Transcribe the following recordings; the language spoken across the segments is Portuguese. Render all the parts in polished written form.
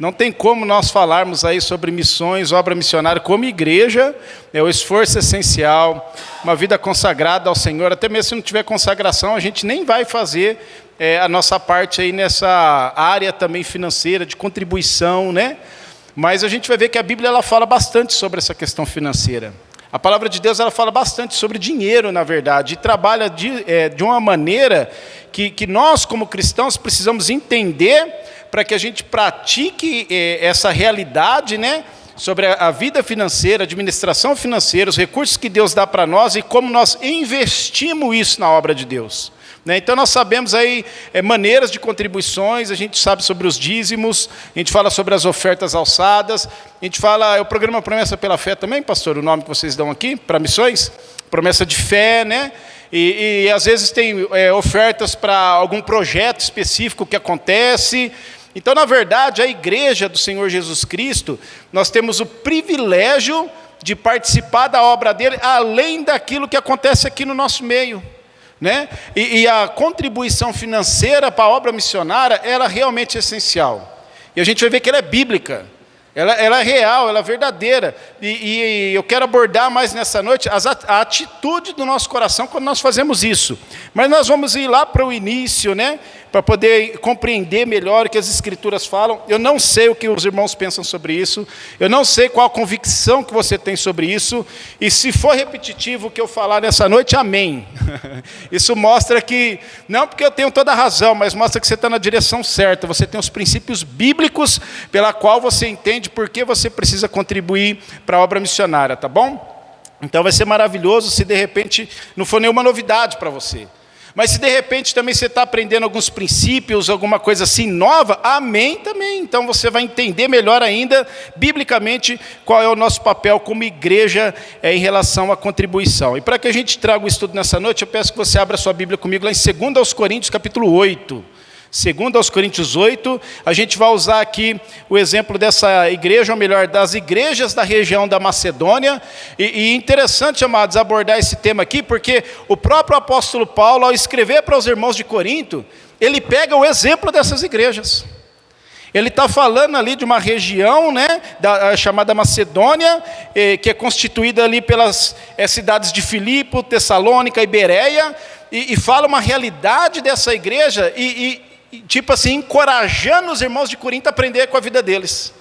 Não tem como nós falarmos aí sobre missões, obra missionária como igreja, o esforço essencial, uma vida consagrada ao Senhor. Até mesmo se não tiver consagração, a gente nem vai fazer a nossa parte aí nessa área também financeira, de contribuição, né? Mas a gente vai ver que a Bíblia ela fala bastante sobre essa questão financeira. A palavra de Deus ela fala bastante sobre dinheiro, na verdade, e trabalha de uma maneira que nós, como cristãos, precisamos entender para que a gente pratique essa realidade, né, sobre a vida financeira, a administração financeira, os recursos que Deus dá para nós e como nós investimos isso na obra de Deus. Então nós sabemos aí maneiras de contribuições, a gente sabe sobre os dízimos, a gente fala sobre as ofertas alçadas, a gente fala, o programa Promessa pela Fé também, pastor, o nome que vocês dão aqui para missões, promessa de fé, né? E às vezes tem ofertas para algum projeto específico que acontece. Então, na verdade, a igreja do Senhor Jesus Cristo, nós temos o privilégio de participar da obra dele, além daquilo que acontece aqui no nosso meio. Né? E a contribuição financeira para a obra missionária, ela realmente é essencial. E a gente vai ver que ela é bíblica, ela é real, ela é verdadeira. E eu quero abordar mais nessa noite a atitude do nosso coração quando nós fazemos isso. Mas nós vamos ir lá para o início, né? Para poder compreender melhor o que as Escrituras falam. Eu não sei o que os irmãos pensam sobre isso, eu não sei qual a convicção que você tem sobre isso, e se for repetitivo o que eu falar nessa noite, amém. Isso mostra que, não porque eu tenho toda a razão, mas mostra que você está na direção certa, você tem os princípios bíblicos pela qual você entende por que você precisa contribuir para a obra missionária, tá bom? Então vai ser maravilhoso se de repente não for nenhuma novidade para você. Mas se de repente também você está aprendendo alguns princípios, alguma coisa assim nova, amém também. Então você vai entender melhor ainda, biblicamente, qual é o nosso papel como igreja em relação à contribuição. E para que a gente traga o estudo nessa noite, eu peço que você abra sua Bíblia comigo lá em 2 Coríntios, capítulo 8. 2 Coríntios 8, a gente vai usar aqui o exemplo dessa igreja, ou melhor, das igrejas da região da Macedônia, e interessante, amados, abordar esse tema aqui, porque o próprio apóstolo Paulo, ao escrever para os irmãos de Corinto, ele pega o exemplo dessas igrejas. Ele está falando ali de uma região, né, chamada Macedônia, que é constituída ali pelas cidades de Filipe, Tessalônica e Bereia, e fala uma realidade dessa igreja, tipo assim, encorajando os irmãos de Corinto a aprender com a vida deles.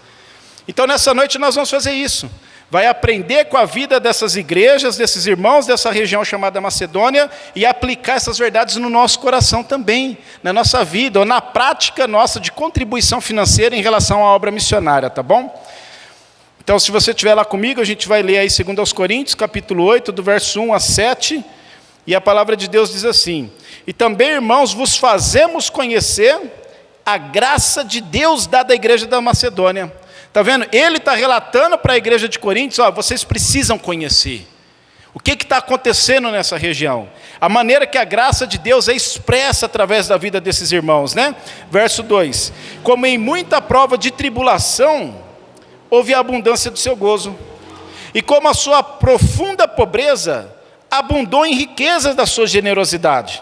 Então nessa noite nós vamos fazer isso, vai aprender com a vida dessas igrejas, desses irmãos dessa região chamada Macedônia, e aplicar essas verdades no nosso coração também, na nossa vida, ou na prática nossa de contribuição financeira em relação à obra missionária, tá bom? Então se você estiver lá comigo, a gente vai ler aí 2 Coríntios, capítulo 8, do verso 1 a 7, e a palavra de Deus diz assim: e também, irmãos, vos fazemos conhecer a graça de Deus dada à igreja da Macedônia. Está vendo? Ele está relatando para a igreja de Coríntios, vocês precisam conhecer. O que está acontecendo nessa região? A maneira que a graça de Deus é expressa através da vida desses irmãos, né? Verso 2: como em muita prova de tribulação, houve a abundância do seu gozo. E como a sua profunda pobreza abundou em riquezas da sua generosidade.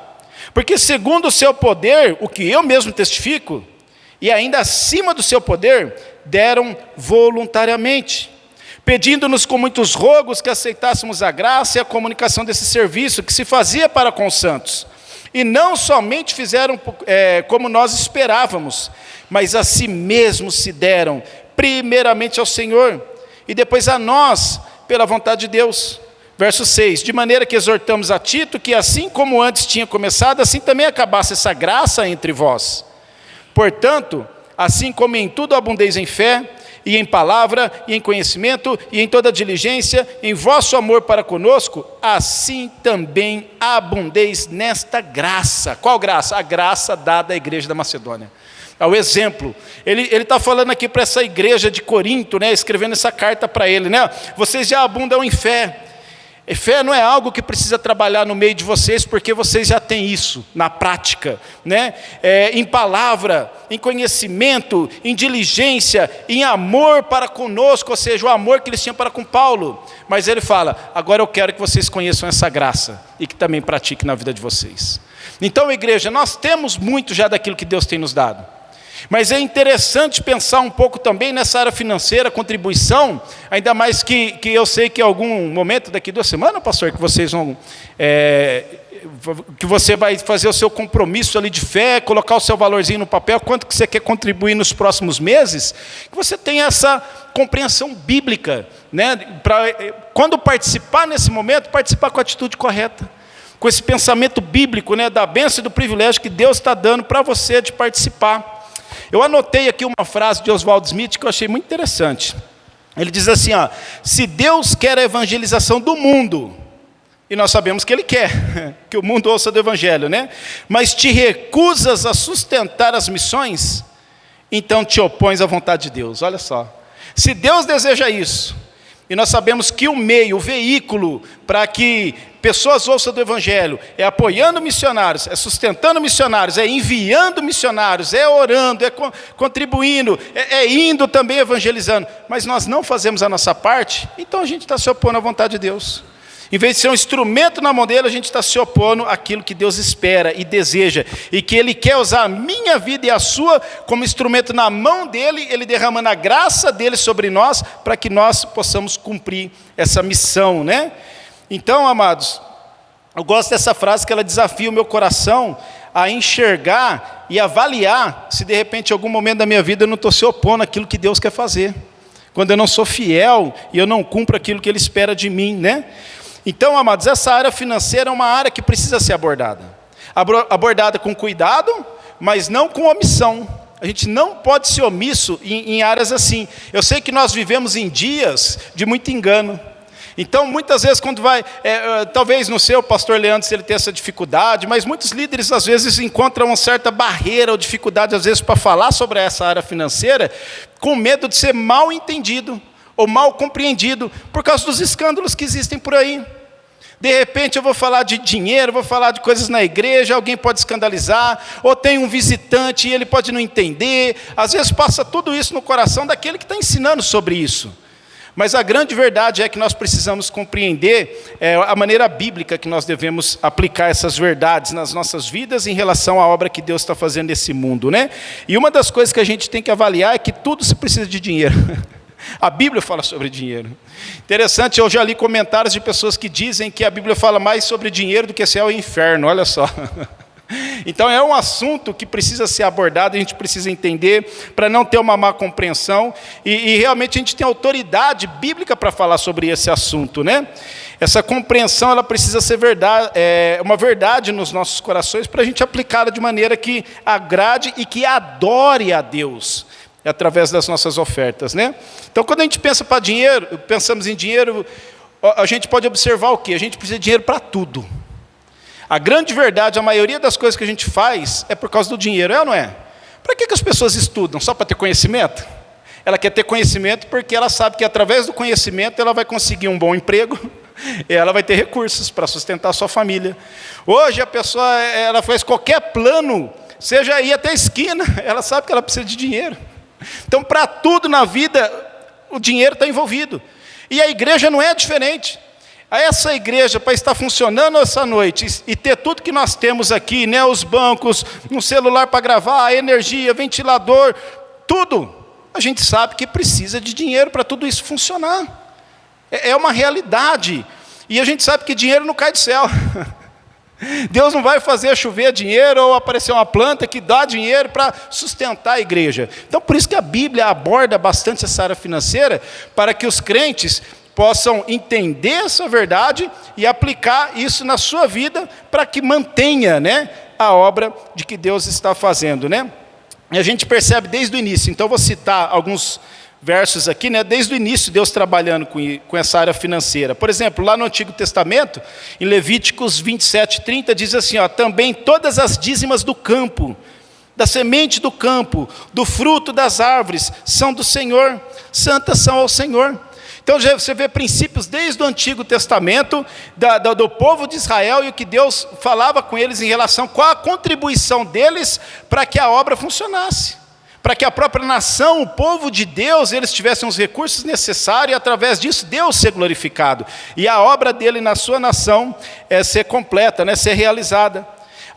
Porque segundo o seu poder, o que eu mesmo testifico, e ainda acima do seu poder, deram voluntariamente, pedindo-nos com muitos rogos que aceitássemos a graça e a comunicação desse serviço que se fazia para com os santos. E não somente fizeram como nós esperávamos, mas a si mesmos se deram, primeiramente ao Senhor, e depois a nós, pela vontade de Deus. Verso 6, de maneira que exortamos a Tito, que assim como antes tinha começado, assim também acabasse essa graça entre vós. Portanto, assim como em tudo abundeis em fé, e em palavra, e em conhecimento, e em toda diligência, em vosso amor para conosco, assim também abundeis nesta graça. Qual graça? A graça dada à igreja da Macedônia. O exemplo, ele está falando aqui para essa igreja de Corinto, né, escrevendo essa carta para ele, né? Vocês já abundam em fé. E fé não é algo que precisa trabalhar no meio de vocês, porque vocês já têm isso na prática, né? Em palavra, em conhecimento, em diligência, em amor para conosco, ou seja, o amor que eles tinham para com Paulo. Mas ele fala: agora eu quero que vocês conheçam essa graça e que também pratiquem na vida de vocês. Então, igreja, nós temos muito já daquilo que Deus tem nos dado. Mas é interessante pensar um pouco também nessa área financeira, contribuição, ainda mais que eu sei que em algum momento, daqui 2 semanas, pastor, que vocês vão... que você vai fazer o seu compromisso ali de fé, colocar o seu valorzinho no papel, quanto que você quer contribuir nos próximos meses, que você tenha essa compreensão bíblica, né? Quando participar nesse momento, participar com a atitude correta, com esse pensamento bíblico, né? Da bênção e do privilégio que Deus está dando para você de participar. Eu anotei aqui uma frase de Oswald Smith que eu achei muito interessante. Ele diz assim, ó: se Deus quer a evangelização do mundo, e nós sabemos que Ele quer, que o mundo ouça do Evangelho, né? Mas te recusas a sustentar as missões, então te opões à vontade de Deus. Olha só, se Deus deseja isso, e nós sabemos que o meio, o veículo para que pessoas ouçam do Evangelho é apoiando missionários, é sustentando missionários, é enviando missionários, é orando, é contribuindo, é indo também evangelizando, mas nós não fazemos a nossa parte, então a gente está se opondo à vontade de Deus. Em vez de ser um instrumento na mão dele, a gente está se opondo àquilo que Deus espera e deseja, e que Ele quer usar a minha vida e a sua como instrumento na mão dele, Ele derramando a graça dele sobre nós, para que nós possamos cumprir essa missão, né? Então, amados, eu gosto dessa frase que ela desafia o meu coração a enxergar e avaliar se de repente em algum momento da minha vida eu não estou se opondo àquilo que Deus quer fazer, quando eu não sou fiel e eu não cumpro aquilo que Ele espera de mim, né? Então, amados, essa área financeira é uma área que precisa ser abordada com cuidado, mas não com omissão. A gente não pode ser omisso em áreas assim. Eu sei que nós vivemos em dias de muito engano. Então, muitas vezes, quando vai, talvez no seu pastor Leandro, se ele tem essa dificuldade, mas muitos líderes, às vezes, encontram uma certa barreira ou dificuldade, às vezes, para falar sobre essa área financeira, com medo de ser mal entendido ou mal compreendido, por causa dos escândalos que existem por aí. De repente eu vou falar de dinheiro, vou falar de coisas na igreja, alguém pode escandalizar, ou tem um visitante e ele pode não entender. Às vezes passa tudo isso no coração daquele que está ensinando sobre isso. Mas a grande verdade é que nós precisamos compreender a maneira bíblica que nós devemos aplicar essas verdades nas nossas vidas em relação à obra que Deus está fazendo nesse mundo, né? E uma das coisas que a gente tem que avaliar é que tudo se precisa de dinheiro. A Bíblia fala sobre dinheiro. Interessante, eu já li comentários de pessoas que dizem que a Bíblia fala mais sobre dinheiro do que céu e inferno, olha só. Então é um assunto que precisa ser abordado, a gente precisa entender, para não ter uma má compreensão, e realmente a gente tem autoridade bíblica para falar sobre esse assunto, né? Essa compreensão, ela precisa ser uma verdade nos nossos corações, para a gente aplicá-la de maneira que agrade e que adore a Deus, através das nossas ofertas, né? Então, quando a gente pensamos em dinheiro, a gente pode observar o quê? A gente precisa de dinheiro para tudo. A grande verdade, a maioria das coisas que a gente faz é por causa do dinheiro, é ou não é? Para que as pessoas estudam? Só para ter conhecimento? Ela quer ter conhecimento porque ela sabe que através do conhecimento ela vai conseguir um bom emprego e ela vai ter recursos para sustentar a sua família. Hoje a pessoa, ela faz qualquer plano, seja ir até a esquina, ela sabe que ela precisa de dinheiro. Então, para tudo na vida, o dinheiro está envolvido. E a igreja não é diferente. Essa igreja, para estar funcionando essa noite e ter tudo que nós temos aqui, né, os bancos, um celular para gravar, energia, ventilador, tudo, a gente sabe que precisa de dinheiro para tudo isso funcionar. É uma realidade. E a gente sabe que dinheiro não cai do céu. Deus não vai fazer chover dinheiro ou aparecer uma planta que dá dinheiro para sustentar a igreja. Então, por isso que a Bíblia aborda bastante essa área financeira, para que os crentes possam entender essa verdade e aplicar isso na sua vida, para que mantenha, né, a obra de que Deus está fazendo, né? E a gente percebe desde o início. Então, eu vou citar alguns versos aqui, né? Desde o início, Deus trabalhando com essa área financeira. Por exemplo, lá no Antigo Testamento, em Levíticos 27:30, diz assim, ó: também todas as dízimas do campo, da semente do campo, do fruto das árvores, são do Senhor, santas são ao Senhor. Então você vê princípios desde o Antigo Testamento, do povo de Israel, e o que Deus falava com eles em relação a qual a contribuição deles para que a obra funcionasse. Para que a própria nação, o povo de Deus, eles tivessem os recursos necessários, e através disso Deus ser glorificado. E a obra dele na sua nação ser completa, né, ser realizada.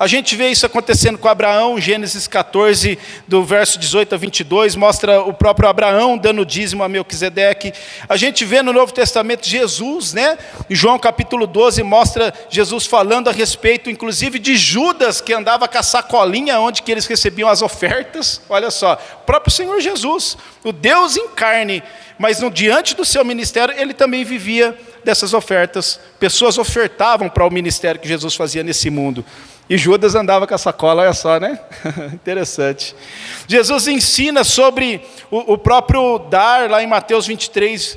A gente vê isso acontecendo com Abraão, Gênesis 14, do verso 18 a 22, mostra o próprio Abraão dando dízimo a Melquisedeque. A gente vê no Novo Testamento Jesus, né? Em João capítulo 12, mostra Jesus falando a respeito, inclusive, de Judas, que andava com a sacolinha onde que eles recebiam as ofertas. Olha só, o próprio Senhor Jesus, o Deus em carne, mas diante do seu ministério, ele também vivia dessas ofertas. Pessoas ofertavam para o ministério que Jesus fazia nesse mundo. E Judas andava com a sacola, olha só, né? Interessante. Jesus ensina sobre o próprio dar, lá em Mateus 23,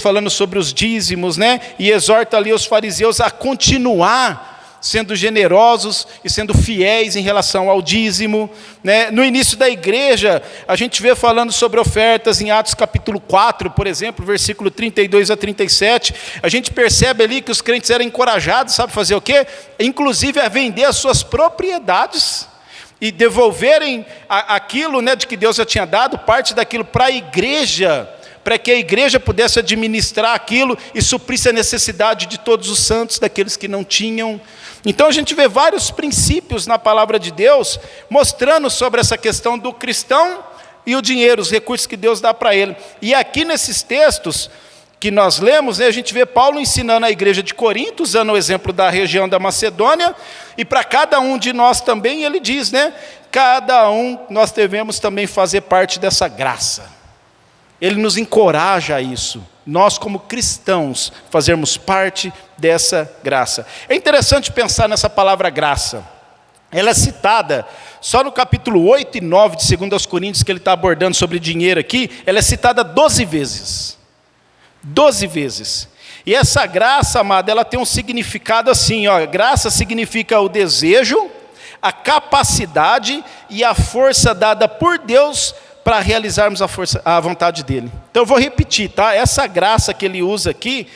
falando sobre os dízimos, né? E exorta ali os fariseus a continuar sendo generosos e sendo fiéis em relação ao dízimo, né? No início da igreja, a gente vê falando sobre ofertas em Atos capítulo 4, por exemplo, versículo 32 a 37, a gente percebe ali que os crentes eram encorajados, sabe fazer o quê? Inclusive a vender as suas propriedades e devolverem aquilo, né, de que Deus já tinha dado, parte daquilo para a igreja, para que a igreja pudesse administrar aquilo e suprisse a necessidade de todos os santos, daqueles que não tinham. Então a gente vê vários princípios na palavra de Deus, mostrando sobre essa questão do cristão e o dinheiro, os recursos que Deus dá para ele. E aqui nesses textos que nós lemos, né, a gente vê Paulo ensinando a igreja de Corinto, usando o exemplo da região da Macedônia, e para cada um de nós também ele diz, né, cada um nós devemos também fazer parte dessa graça. Ele nos encoraja a isso, nós como cristãos fazermos parte dessa graça. É interessante pensar nessa palavra graça. Ela é citada só no capítulo 8 e 9 de 2 Coríntios, que ele está abordando sobre dinheiro aqui, ela é citada 12 vezes. 12 vezes. E essa graça, amada, ela tem um significado assim, ó, graça significa o desejo, a capacidade e a força dada por Deus para realizarmos a vontade dele. Então eu vou repetir, tá? Essa graça que ele usa aqui,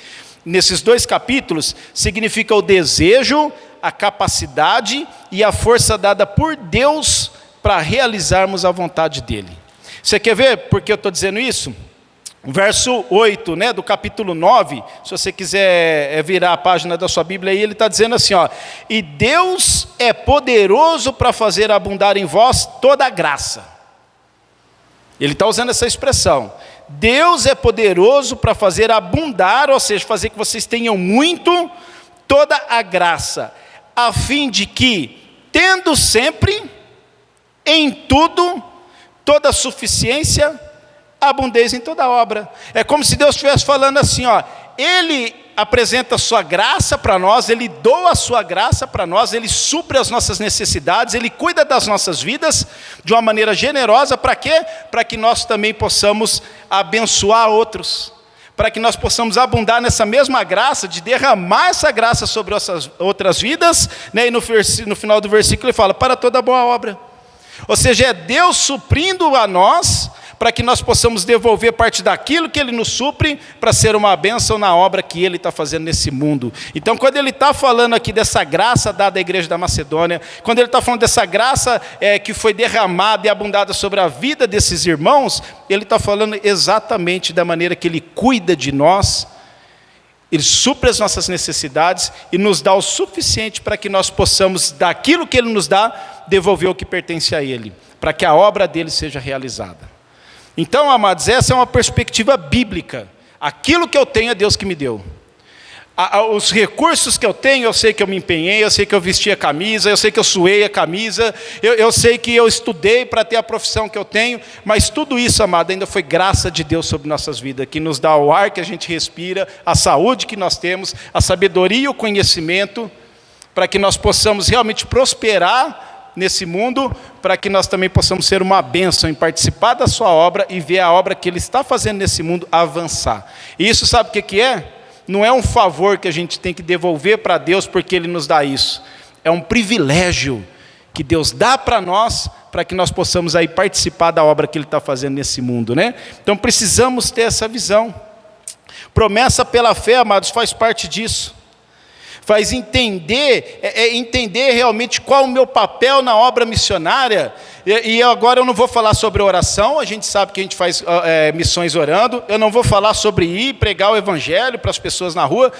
nesses 2 capítulos, significa o desejo, a capacidade e a força dada por Deus para realizarmos a vontade dele. Você quer ver por que eu estou dizendo isso? Verso 8, né, do capítulo 9, se você quiser virar a página da sua Bíblia aí, ele está dizendo assim, ó, e Deus é poderoso para fazer abundar em vós toda a graça. Ele está usando essa expressão. Deus é poderoso para fazer abundar, ou seja, fazer que vocês tenham muito, toda a graça, a fim de que, tendo sempre, em tudo, toda a suficiência, abundez em toda obra. É como se Deus estivesse falando assim, ó, Ele apresenta a sua graça para nós, Ele doa a sua graça para nós, Ele supre as nossas necessidades, Ele cuida das nossas vidas de uma maneira generosa, para quê? Para que nós também possamos abençoar outros, para que nós possamos abundar nessa mesma graça, de derramar essa graça sobre essas outras vidas, né? E no final do versículo ele fala, para toda boa obra. Ou seja, é Deus suprindo a nós, para que nós possamos devolver parte daquilo que Ele nos supre, para ser uma bênção na obra que Ele está fazendo nesse mundo. Então, quando Ele está falando aqui dessa graça dada à igreja da Macedônia, quando Ele está falando dessa graça que foi derramada e abundada sobre a vida desses irmãos, Ele está falando exatamente da maneira que Ele cuida de nós, Ele supre as nossas necessidades e nos dá o suficiente para que nós possamos, daquilo que Ele nos dá, devolver o que pertence a Ele, para que a obra dEle seja realizada. Então, amados, essa é uma perspectiva bíblica. Aquilo que eu tenho é Deus que me deu. Os recursos que eu tenho, eu sei que eu me empenhei, eu sei que eu vesti a camisa, eu sei que eu suei a camisa, eu sei que eu estudei para ter a profissão que eu tenho, mas tudo isso, amado, ainda foi graça de Deus sobre nossas vidas, que nos dá o ar que a gente respira, a saúde que nós temos, a sabedoria e o conhecimento, para que nós possamos realmente prosperar nesse mundo, para que nós também possamos ser uma bênção em participar da sua obra e ver a obra que Ele está fazendo nesse mundo avançar. E isso sabe o que é? Não é um favor que a gente tem que devolver para Deus porque Ele nos dá isso. É um privilégio que Deus dá para nós, para que nós possamos aí participar da obra que Ele está fazendo nesse mundo, né? Então precisamos ter essa visão. Promessa pela fé, amados, faz parte disso. Faz entender realmente qual o meu papel na obra missionária, E agora eu não vou falar sobre oração, a gente sabe que a gente faz missões orando, eu não vou falar sobre ir pregar o evangelho para as pessoas na rua.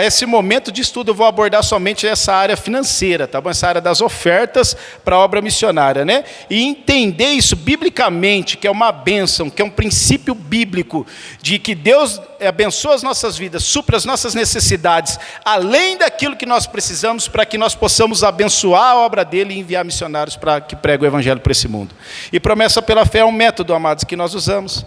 Esse momento de estudo eu vou abordar somente essa área financeira, tá bom? Essa área das ofertas para a obra missionária, né? E entender isso biblicamente, que é uma bênção, que é um princípio bíblico, de que Deus abençoa as nossas vidas, supra as nossas necessidades, além daquilo que nós precisamos, para que nós possamos abençoar a obra dele e enviar missionários para que preguem o evangelho para esse mundo. E promessa pela fé é um método, amados, que nós usamos.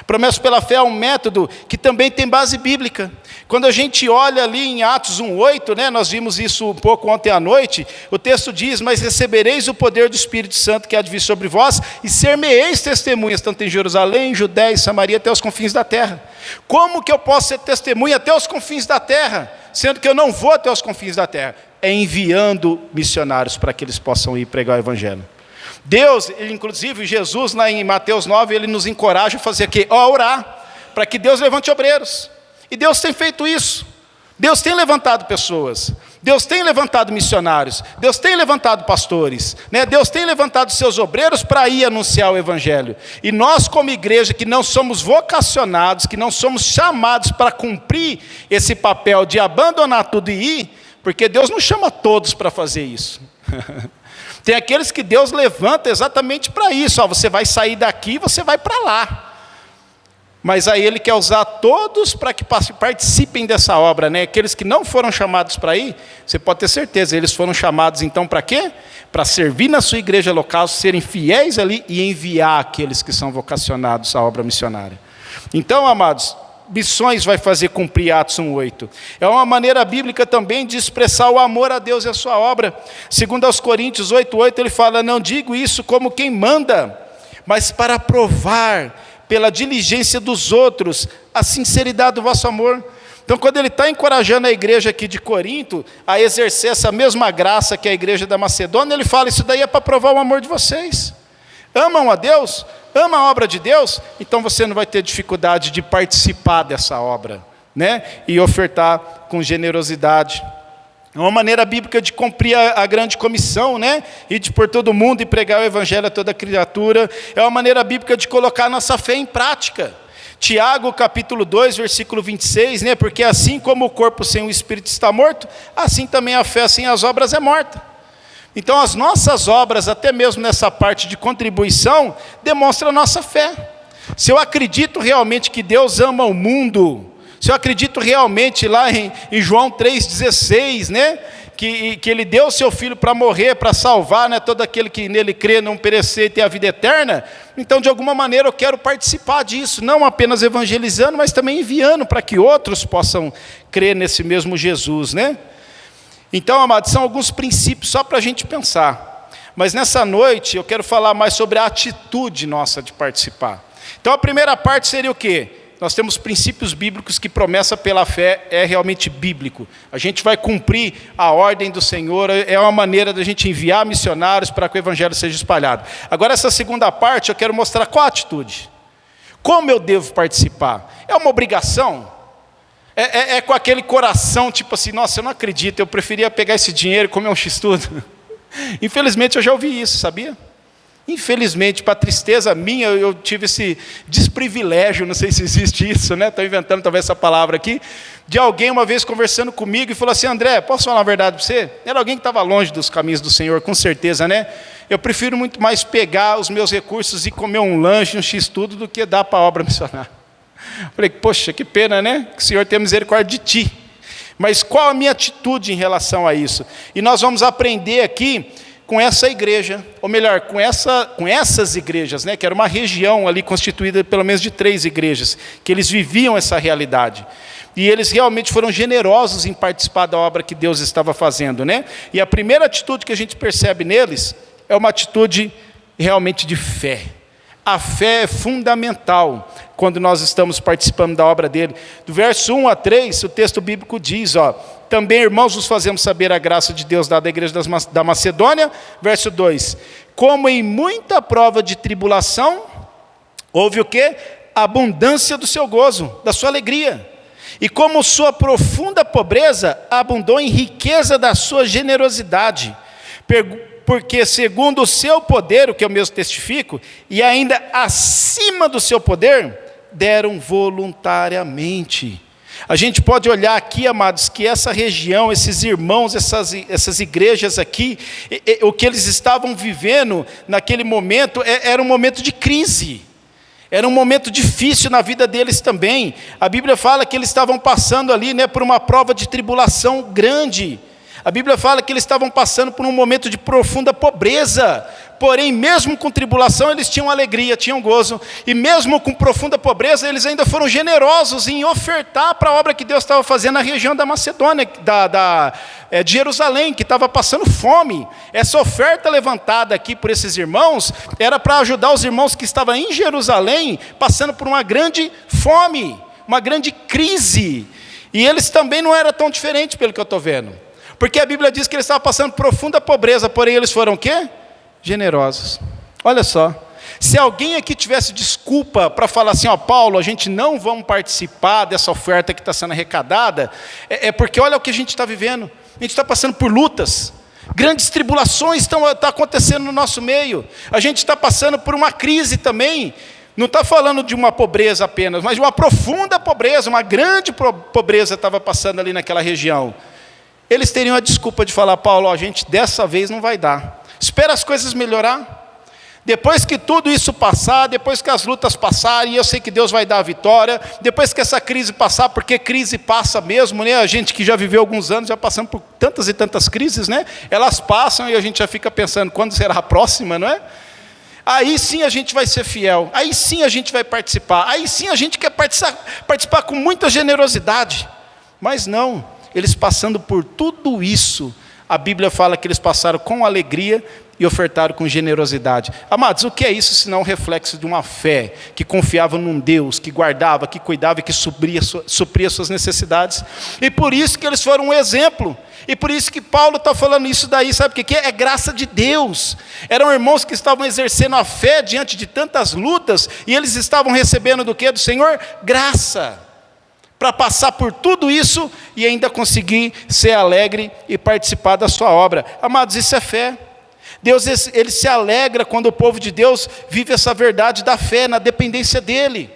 Promessa pela fé é um método que também tem base bíblica. Quando a gente olha ali em Atos 1:8, né, nós vimos isso um pouco ontem à noite, o texto diz: mas recebereis o poder do Espírito Santo que há de vir sobre vós, e ser-me-eis testemunhas, tanto em Jerusalém, Judéia e Samaria, até os confins da terra. Como que eu posso ser testemunha até os confins da terra, sendo que eu não vou até os confins da terra? É enviando missionários para que eles possam ir pregar o evangelho. Deus, inclusive Jesus, lá em Mateus 9, ele nos encoraja a fazer o quê? Orar, para que Deus levante obreiros. E Deus tem feito isso. Deus tem levantado pessoas. Deus tem levantado missionários. Deus tem levantado pastores, né? Deus tem levantado seus obreiros para ir anunciar o evangelho. E nós, como igreja, que não somos vocacionados, que não somos chamados para cumprir esse papel de abandonar tudo e ir, porque Deus não chama todos para fazer isso. Tem aqueles que Deus levanta exatamente para isso. Você vai sair daqui e você vai para lá. Mas aí Ele quer usar todos para que participem dessa obra, né? Aqueles que não foram chamados para ir, você pode ter certeza, eles foram chamados então para quê? Para servir na sua igreja local, serem fiéis ali e enviar aqueles que são vocacionados à obra missionária. Então, amados, missões vai fazer cumprir Atos 1:8. É uma maneira bíblica também de expressar o amor a Deus e a sua obra. Segundo aos Coríntios 8:8, ele fala: não digo isso como quem manda, mas para provar pela diligência dos outros a sinceridade do vosso amor. Então, quando ele está encorajando a igreja aqui de Corinto a exercer essa mesma graça que a igreja da Macedônia, ele fala: isso daí é para provar o amor de vocês. Amam a Deus? Ama a obra de Deus? Então você não vai ter dificuldade de participar dessa obra, né? E ofertar com generosidade. É uma maneira bíblica de cumprir a grande comissão, né? E de por todo mundo e pregar o evangelho a toda criatura. É uma maneira bíblica de colocar a nossa fé em prática. Tiago, capítulo 2, versículo 26, né? Porque assim como o corpo sem o espírito está morto, assim também a fé sem as obras é morta. Então as nossas obras, até mesmo nessa parte de contribuição, demonstram a nossa fé. Se eu acredito realmente que Deus ama o mundo, se eu acredito realmente lá em João 3,16, né? Que Ele deu o seu Filho para morrer, para salvar, né, todo aquele que nele crê, não perecer e ter a vida eterna, então de alguma maneira eu quero participar disso, não apenas evangelizando, mas também enviando para que outros possam crer nesse mesmo Jesus, né? Então, amados, são alguns princípios só para a gente pensar. Mas nessa noite eu quero falar mais sobre a atitude nossa de participar. Então a primeira parte seria o quê? Nós temos princípios bíblicos que promessa pela fé é realmente bíblico. A gente vai cumprir a ordem do Senhor, é uma maneira da gente enviar missionários para que o evangelho seja espalhado. Agora essa segunda parte eu quero mostrar qual a atitude. Como eu devo participar? É uma obrigação? É com aquele coração, tipo assim, nossa, eu não acredito, eu preferia pegar esse dinheiro e comer um x-tudo. Infelizmente eu já ouvi isso, sabia? Infelizmente, para tristeza minha, eu tive esse desprivilégio, não sei se existe isso, né? Estou inventando talvez essa palavra aqui, de alguém uma vez conversando comigo e falou assim: André, posso falar a verdade para você? Era alguém que estava longe dos caminhos do Senhor, com certeza, né? Eu prefiro muito mais pegar os meus recursos e comer um lanche, um x-tudo, do que dar para a obra missionária. Falei, poxa, que pena, né? Que o Senhor tenha misericórdia de ti. Mas qual a minha atitude em relação a isso? E nós vamos aprender aqui com essa igreja, ou melhor, com essas igrejas, né? Que era uma região ali constituída pelo menos de 3 igrejas, que eles viviam essa realidade. E eles realmente foram generosos em participar da obra que Deus estava fazendo, né? E a primeira atitude que a gente percebe neles é uma atitude realmente de fé. A fé é fundamental quando nós estamos participando da obra dele. Do verso 1 a 3, o texto bíblico diz, também, irmãos, vos fazemos saber a graça de Deus dada à igreja da Macedônia. Verso 2, como em muita prova de tribulação, houve o quê? A abundância do seu gozo, da sua alegria. E como sua profunda pobreza abundou em riqueza da sua generosidade. porque segundo o seu poder, o que eu mesmo testifico, e ainda acima do seu poder, deram voluntariamente. A gente pode olhar aqui, amados, que essa região, esses irmãos, essas igrejas aqui, o que eles estavam vivendo naquele momento, era um momento de crise. Era um momento difícil na vida deles também. A Bíblia fala que eles estavam passando ali, por uma prova de tribulação grande. A Bíblia fala que eles estavam passando por um momento de profunda pobreza. Porém, mesmo com tribulação, eles tinham alegria, tinham gozo. E mesmo com profunda pobreza, eles ainda foram generosos em ofertar para a obra que Deus estava fazendo na região da Macedônia, de Jerusalém, que estava passando fome. Essa oferta levantada aqui por esses irmãos, era para ajudar os irmãos que estavam em Jerusalém, passando por uma grande fome, uma grande crise. E eles também não eram tão diferentes, pelo que eu estou vendo. Porque a Bíblia diz que eles estavam passando profunda pobreza, porém eles foram o quê? Generosos. Olha só, se alguém aqui tivesse desculpa para falar assim, Paulo, a gente não vamos participar dessa oferta que está sendo arrecadada, é porque olha o que a gente está vivendo, a gente está passando por lutas, grandes tribulações estão acontecendo no nosso meio, a gente está passando por uma crise também, não está falando de uma pobreza apenas, mas de uma profunda pobreza, uma grande pobreza estava passando ali naquela região. Eles teriam a desculpa de falar, Paulo, a gente dessa vez não vai dar. Espera as coisas melhorar. Depois que tudo isso passar, depois que as lutas passarem, e eu sei que Deus vai dar a vitória, depois que essa crise passar, porque crise passa mesmo, A gente que já viveu alguns anos, já passando por tantas e tantas crises, Elas passam e a gente já fica pensando, quando será a próxima, não é? Aí sim a gente vai ser fiel, aí sim a gente vai participar, aí sim a gente quer participar com muita generosidade. Mas não. Eles passando por tudo isso, a Bíblia fala que eles passaram com alegria e ofertaram com generosidade. Amados, o que é isso senão um reflexo de uma fé que confiava num Deus, que guardava, que cuidava e que supria suas necessidades? E por isso que eles foram um exemplo. E por isso que Paulo está falando isso daí, sabe o que é? É graça de Deus. Eram irmãos que estavam exercendo a fé diante de tantas lutas, e eles estavam recebendo do quê? Do Senhor? Graça. Para passar por tudo isso e ainda conseguir ser alegre e participar da sua obra. Amados, isso é fé. Deus, ele se alegra quando o povo de Deus vive essa verdade da fé, na dependência dEle.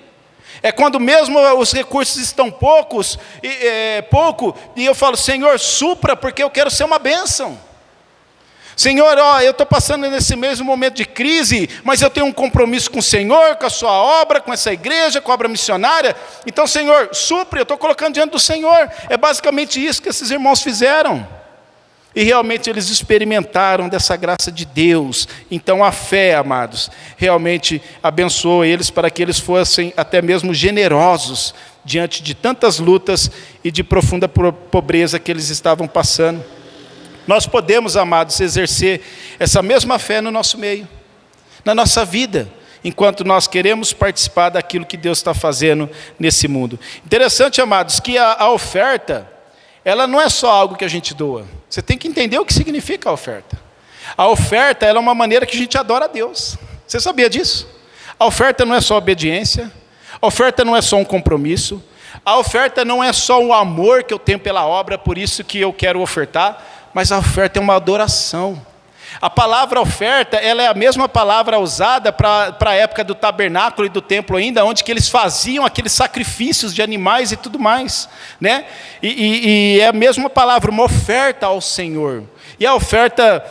É quando mesmo os recursos estão pouco, e eu falo, Senhor, supra, porque eu quero ser uma bênção. Senhor, eu estou passando nesse mesmo momento de crise, mas eu tenho um compromisso com o Senhor, com a sua obra, com essa igreja, com a obra missionária. Então, Senhor, supre, eu estou colocando diante do Senhor. É basicamente isso que esses irmãos fizeram. E realmente eles experimentaram dessa graça de Deus. Então a fé, amados, realmente abençoou eles para que eles fossem até mesmo generosos diante de tantas lutas e de profunda pobreza que eles estavam passando. Nós podemos, amados, exercer essa mesma fé no nosso meio, na nossa vida, enquanto nós queremos participar daquilo que Deus está fazendo nesse mundo. Interessante, amados, que a oferta, ela não é só algo que a gente doa. Você tem que entender o que significa a oferta. A oferta, ela é uma maneira que a gente adora a Deus. Você sabia disso? A oferta não é só obediência, a oferta não é só um compromisso, a oferta não é só o amor que eu tenho pela obra, por isso que eu quero ofertar, mas a oferta é uma adoração. A palavra oferta, ela é a mesma palavra usada para a época do tabernáculo e do templo ainda, onde que eles faziam aqueles sacrifícios de animais e tudo mais, E é a mesma palavra, uma oferta ao Senhor. E a oferta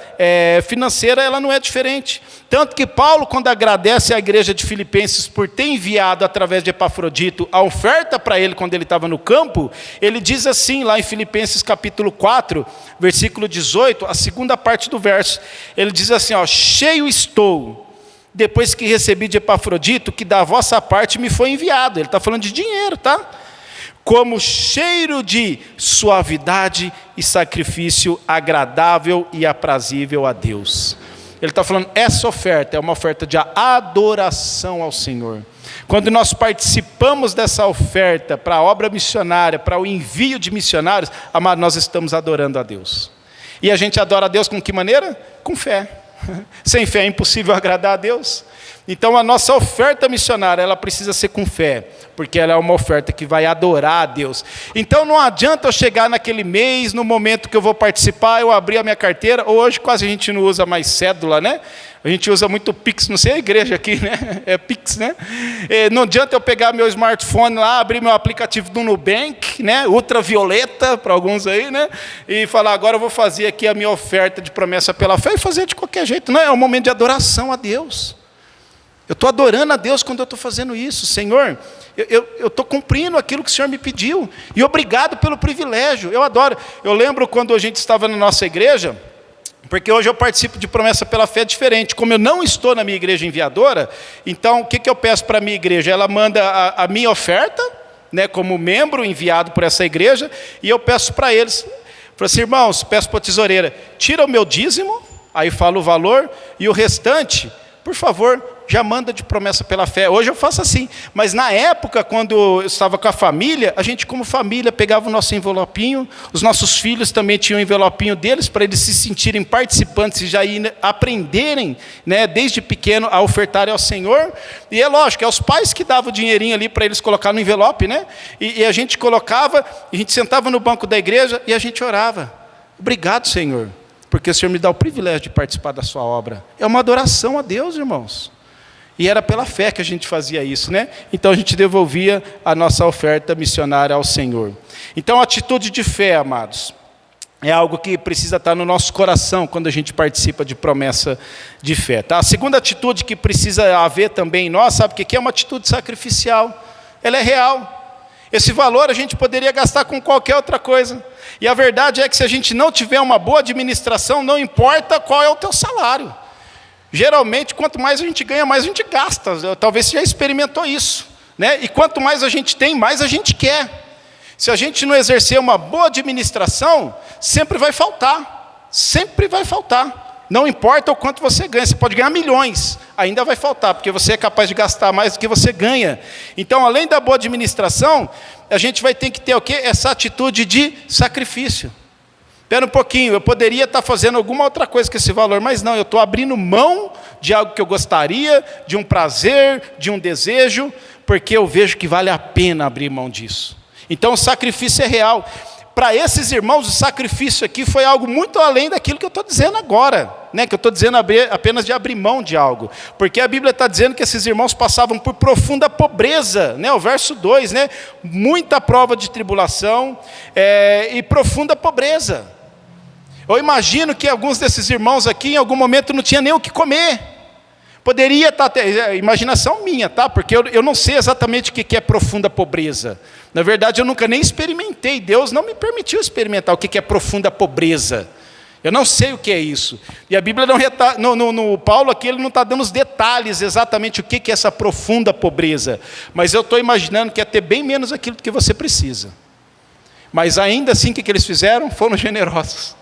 financeira, ela não é diferente. Tanto que Paulo, quando agradece à igreja de Filipenses por ter enviado através de Epafrodito a oferta para ele quando ele estava no campo, ele diz assim, lá em Filipenses capítulo 4, versículo 18, a segunda parte do verso, ele diz assim, cheio estou, depois que recebi de Epafrodito, que da vossa parte me foi enviado. Ele está falando de dinheiro, tá? Como cheiro de suavidade e sacrifício agradável e aprazível a Deus. Ele está falando, essa oferta é uma oferta de adoração ao Senhor. Quando nós participamos dessa oferta para a obra missionária, para o envio de missionários, amado, nós estamos adorando a Deus. E a gente adora a Deus com que maneira? Com fé. Sem fé é impossível agradar a Deus. Então a nossa oferta missionária, ela precisa ser com fé, porque ela é uma oferta que vai adorar a Deus. Então não adianta eu chegar naquele mês, no momento que eu vou participar, eu abrir a minha carteira. Hoje quase a gente não usa mais cédula, né? A gente usa muito Pix, não sei a igreja aqui, né? É Pix, né? Não adianta eu pegar meu smartphone lá, abrir meu aplicativo do Nubank, né? Ultravioleta, para alguns aí, né? E falar, agora eu vou fazer aqui a minha oferta de promessa pela fé e fazer de qualquer jeito. Não, é um momento de adoração a Deus. Eu estou adorando a Deus quando eu estou fazendo isso. Senhor, eu estou cumprindo aquilo que o Senhor me pediu. E obrigado pelo privilégio. Eu adoro. Eu lembro quando a gente estava na nossa igreja, porque hoje eu participo de promessa pela fé diferente. Como eu não estou na minha igreja enviadora, então o que eu peço para a minha igreja? Ela manda a minha oferta, né, como membro enviado por essa igreja, e eu peço para eles, falo assim, irmãos, peço para a tesoureira, tira o meu dízimo, aí falo o valor, e o restante, por favor, já manda de promessa pela fé. Hoje eu faço assim, mas na época, quando eu estava com a família, a gente como família pegava o nosso envelopinho, os nossos filhos também tinham o envelopinho deles, para eles se sentirem participantes e já aprenderem, né, desde pequeno a ofertarem ao Senhor. E é lógico, é os pais que davam o dinheirinho ali para eles colocar no envelope, né? E a gente colocava, a gente sentava no banco da igreja e a gente orava. Obrigado, Senhor, porque o Senhor me dá o privilégio de participar da sua obra. É uma adoração a Deus, irmãos. E era pela fé que a gente fazia isso, né? Então a gente devolvia a nossa oferta missionária ao Senhor. Então a atitude de fé, amados, é algo que precisa estar no nosso coração quando a gente participa de promessa de fé. Tá? A segunda atitude que precisa haver também em nós, sabe o que é? Uma atitude sacrificial. Ela é real. Esse valor a gente poderia gastar com qualquer outra coisa. E a verdade é que se a gente não tiver uma boa administração, não importa qual é o teu salário. Geralmente, quanto mais a gente ganha, mais a gente gasta. Talvez você já experimentou isso, né? E quanto mais a gente tem, mais a gente quer. Se a gente não exercer uma boa administração, sempre vai faltar. Sempre vai faltar. Não importa o quanto você ganha. Você pode ganhar milhões, ainda vai faltar, porque você é capaz de gastar mais do que você ganha. Então, além da boa administração, a gente vai ter que ter o quê? Essa atitude de sacrifício. Espera um pouquinho, eu poderia estar fazendo alguma outra coisa com esse valor, mas não, eu estou abrindo mão de algo que eu gostaria, de um prazer, de um desejo, porque eu vejo que vale a pena abrir mão disso. Então o sacrifício é real. Para esses irmãos, o sacrifício aqui foi algo muito além daquilo que eu estou dizendo agora, né? Que eu estou dizendo apenas de abrir mão de algo, porque a Bíblia está dizendo que esses irmãos passavam por profunda pobreza, né? O verso 2, né? Muita prova de tribulação e profunda pobreza. Eu imagino que alguns desses irmãos aqui, em algum momento, não tinham nem o que comer. Poderia estar, imaginação minha, tá? Porque eu não sei exatamente o que é profunda pobreza. Na verdade, eu nunca nem experimentei. Deus não me permitiu experimentar o que é profunda pobreza. Eu não sei o que é isso. E a Bíblia no Paulo aqui, ele não está dando os detalhes exatamente o que é essa profunda pobreza. Mas eu estou imaginando que é ter bem menos aquilo que você precisa. Mas ainda assim, o que eles fizeram? Foram generosos.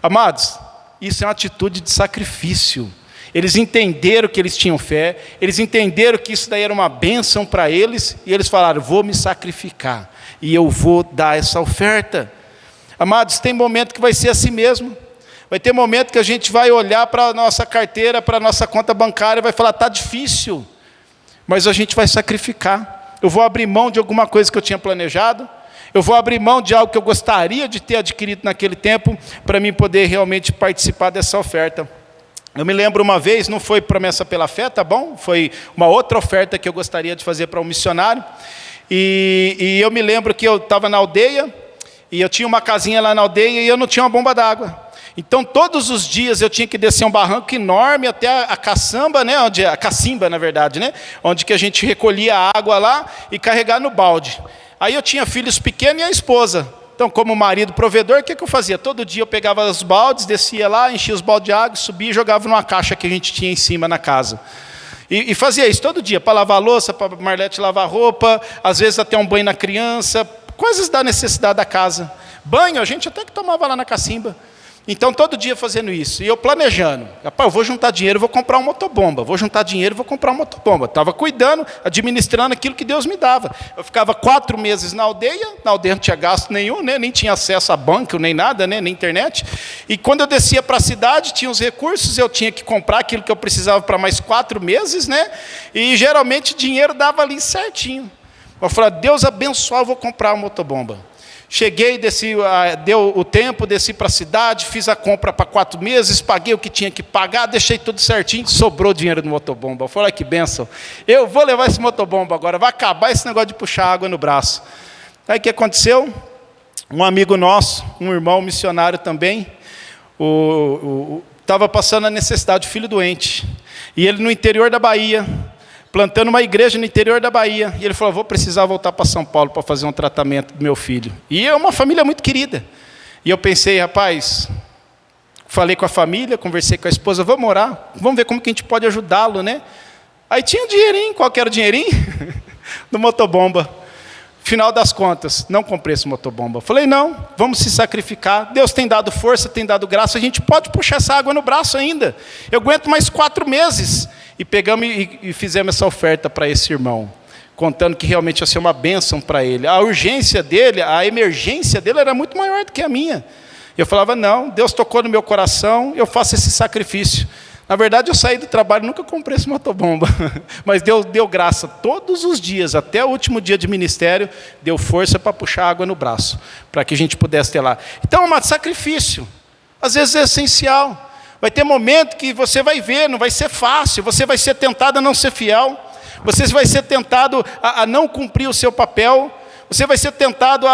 Amados, isso é uma atitude de sacrifício. Eles entenderam que eles tinham fé, eles entenderam que isso daí era uma bênção para eles, e eles falaram, vou me sacrificar, e eu vou dar essa oferta. Amados, tem momento que vai ser assim mesmo. Vai ter momento que a gente vai olhar para a nossa carteira, para a nossa conta bancária, e vai falar, está difícil, mas a gente vai sacrificar. Eu vou abrir mão de alguma coisa que eu tinha planejado, eu vou abrir mão de algo que eu gostaria de ter adquirido naquele tempo, para mim poder realmente participar dessa oferta. Eu me lembro uma vez, não foi promessa pela fé, tá bom? Foi uma outra oferta que eu gostaria de fazer para um missionário. E eu me lembro que eu estava na aldeia, e eu tinha uma casinha lá na aldeia, e eu não tinha uma bomba d'água. Então, todos os dias eu tinha que descer um barranco enorme até a caçamba, né? A cacimba, na verdade, né? Onde que a gente recolhia a água lá e carregar no balde. Aí eu tinha filhos pequenos e a esposa. Então, como marido provedor, o que eu fazia? Todo dia eu pegava os baldes, descia lá, enchia os baldes de água, subia e jogava numa caixa que a gente tinha em cima na casa. E fazia isso todo dia, para lavar a louça, para Marlete lavar roupa, às vezes até um banho na criança, coisas da necessidade da casa. Banho, a gente até que tomava lá na cacimba. Então, todo dia fazendo isso. E eu planejando. Rapaz, eu vou juntar dinheiro, vou comprar uma motobomba. Vou juntar dinheiro, vou comprar uma motobomba. Estava cuidando, administrando aquilo que Deus me dava. Eu ficava 4 meses na aldeia não tinha gasto nenhum, né? Nem tinha acesso a banco, nem nada, né? Nem internet. E quando eu descia para a cidade, tinha os recursos, eu tinha que comprar aquilo que eu precisava para mais 4 meses, né? E geralmente dinheiro dava ali certinho. Eu falei, Deus abençoe, eu vou comprar uma motobomba. Cheguei, desci, deu o tempo, desci para a cidade, fiz a compra para 4 meses, paguei o que tinha que pagar, deixei tudo certinho, sobrou dinheiro no motobomba. Eu falei, que bênção, eu vou levar esse motobomba agora, vai acabar esse negócio de puxar água no braço. Aí o que aconteceu? Um amigo nosso, um irmão missionário também, estava passando a necessidade, filho doente, e ele no interior da Bahia, plantando uma igreja no interior da Bahia. E ele falou, vou precisar voltar para São Paulo para fazer um tratamento do meu filho. E é uma família muito querida. E eu pensei, rapaz, falei com a família, conversei com a esposa, vamos orar, vamos ver como que a gente pode ajudá-lo, né? Aí tinha um dinheirinho, qual que era o dinheirinho? Do motobomba. Final das contas, não comprei esse motobomba. Falei, não, vamos se sacrificar. Deus tem dado força, tem dado graça, a gente pode puxar essa água no braço ainda. Eu aguento mais 4 meses. E pegamos e fizemos essa oferta para esse irmão, contando que realmente ia ser uma bênção para ele. A urgência dele, a emergência dele era muito maior do que a minha. Eu falava, não, Deus tocou no meu coração, eu faço esse sacrifício. Na verdade, eu saí do trabalho, nunca comprei esse motobomba, mas Deus deu graça todos os dias, até o último dia de ministério, deu força para puxar água no braço, para que a gente pudesse ter lá. Então, é um sacrifício, às vezes é essencial. Vai ter momento que você vai ver, não vai ser fácil, você vai ser tentado a não ser fiel, você vai ser tentado a não cumprir o seu papel, você vai ser tentado